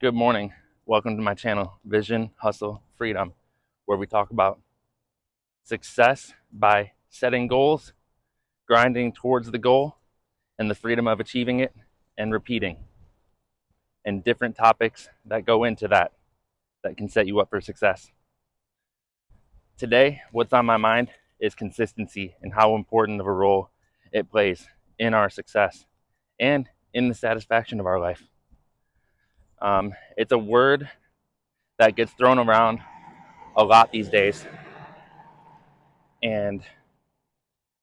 Good morning. Welcome to my channel, Vision, Hustle, Freedom, where we talk about success by setting goals, grinding towards the goal, and the freedom of achieving it and repeating, and different topics that go into that can set you up for success. Today, what's on my mind is consistency and how important of a role it plays in our success and in the satisfaction of our life. It's a word that gets thrown around a lot these days, and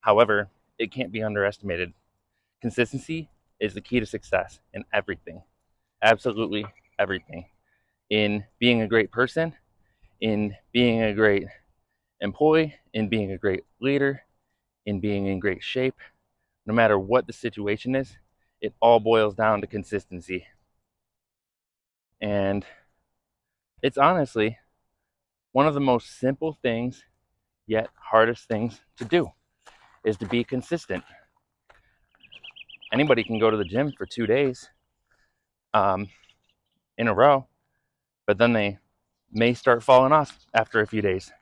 however, it can't be underestimated. Consistency is the key to success in everything, absolutely everything. In being a great person, in being a great employee, in being a great leader, in being in great shape, no matter what the situation is, it all boils down to consistency. And it's honestly one of the most simple things, yet hardest things to do, is to be consistent. Anybody can go to the gym for 2 days in a row, but then they may start falling off after a few days.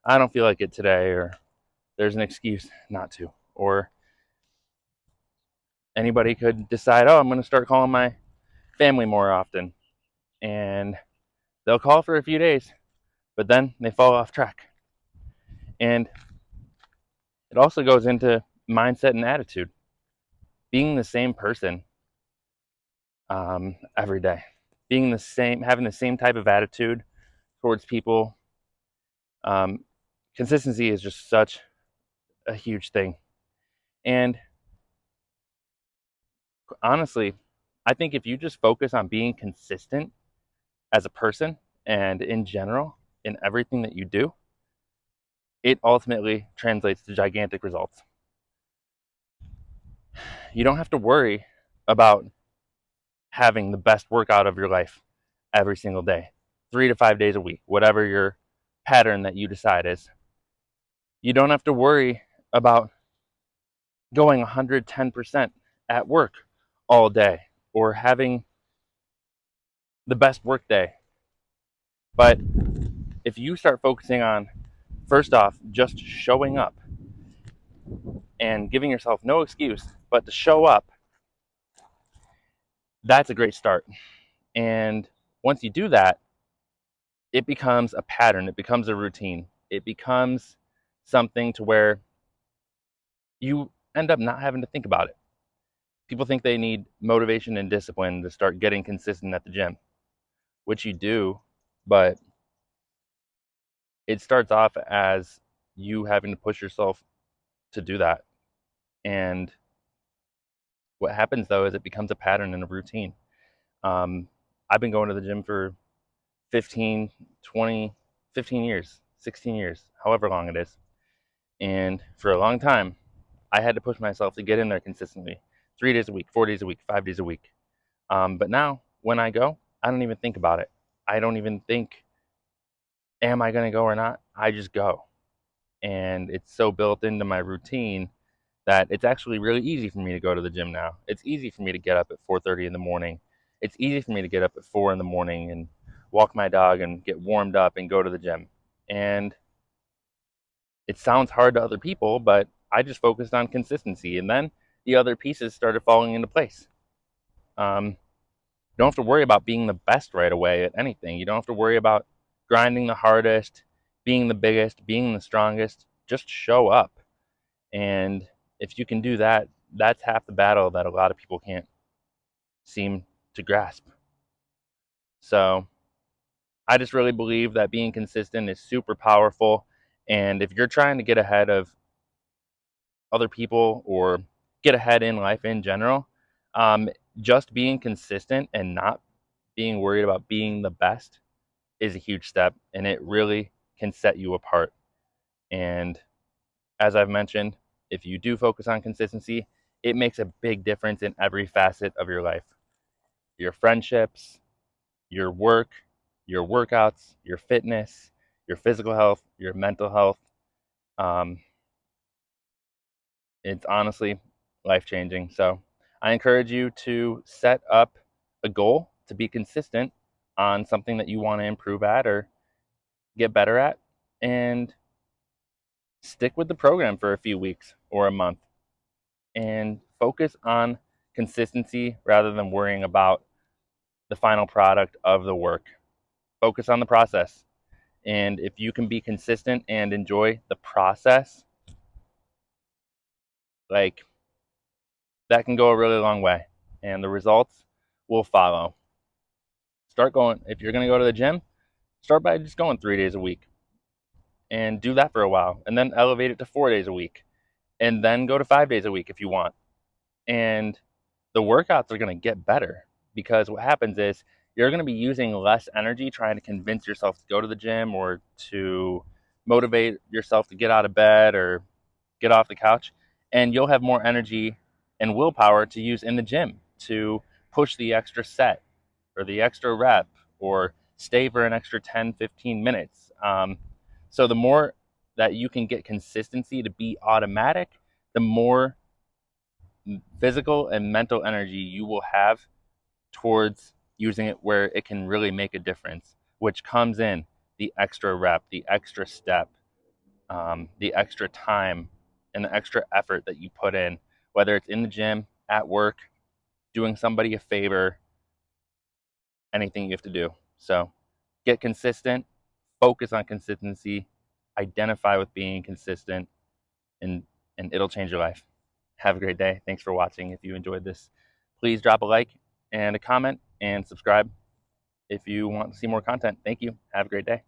I don't feel like it today, or there's an excuse not to. Or anybody could decide, oh, I'm going to start calling my family more often. And they'll call for a few days, but then they fall off track. And it also goes into mindset and attitude. Being the same person every day, being the same, having the same type of attitude towards people. Consistency is just such a huge thing. And honestly, I think if you just focus on being consistent as a person and in general in everything that you do, it ultimately translates to gigantic results. You don't have to worry about having the best workout of your life every single day, 3 to 5 days a week, whatever your pattern that you decide is. You don't have to worry about going 110% at work all day or having the best work day. But if you start focusing on, first off, just showing up and giving yourself no excuse but to show up, that's a great start. And once you do that, it becomes a pattern, it becomes a routine, it becomes something to where you end up not having to think about it. People think they need motivation and discipline to start getting consistent at the gym, which you do, but it starts off as you having to push yourself to do that. And what happens though is it becomes a pattern and a routine. I've been going to the gym for 15, 20, 15 years, 16 years, however long it is. And for a long time, I had to push myself to get in there consistently, 3 days a week, 4 days a week, 5 days a week. But now when I go, I don't even think about it. I don't even think, am I going to go or not? I just go. And it's so built into my routine that it's actually really easy for me to go to the gym now. It's easy for me to get up at 4:30 in the morning. It's easy for me to get up at 4 in the morning and walk my dog and get warmed up and go to the gym. And it sounds hard to other people, but I just focused on consistency, and then the other pieces started falling into place. You don't have to worry about being the best right away at anything. You don't have to worry about grinding the hardest, being the biggest, being the strongest. Just show up. And if you can do that, that's half the battle that a lot of people can't seem to grasp. So I just really believe that being consistent is super powerful. And if you're trying to get ahead of other people or get ahead in life in general, just being consistent and not being worried about being the best is a huge step, and it really can set you apart. And as I've mentioned, if you do focus on consistency, it makes a big difference in every facet of your life. Your friendships, your work, your workouts, your fitness, your physical health, your mental health. Um, it's honestly life-changing. So I encourage you to set up a goal to be consistent on something that you want to improve at or get better at, and stick with the program for a few weeks or a month and focus on consistency rather than worrying about the final product of the work. Focus on the process. And if you can be consistent and enjoy the process, like, that can go a really long way, and the results will follow. Start going, if you're going to go to the gym, start by just going 3 days a week and do that for a while, and then elevate it to 4 days a week, and then go to 5 days a week if you want. And the workouts are going to get better, because what happens is you're going to be using less energy trying to convince yourself to go to the gym or to motivate yourself to get out of bed or get off the couch, and you'll have more energy and willpower to use in the gym to push the extra set or the extra rep or stay for an extra 10-15 minutes. So the more that you can get consistency to be automatic, the more physical and mental energy you will have towards using it where it can really make a difference, which comes in the extra rep, the extra step, the extra time, and the extra effort that you put in, whether it's in the gym, at work, doing somebody a favor, anything you have to do. So get consistent, focus on consistency, identify with being consistent, and it'll change your life. Have a great day. Thanks for watching. If you enjoyed this, please drop a like and a comment and subscribe if you want to see more content. Thank you. Have a great day.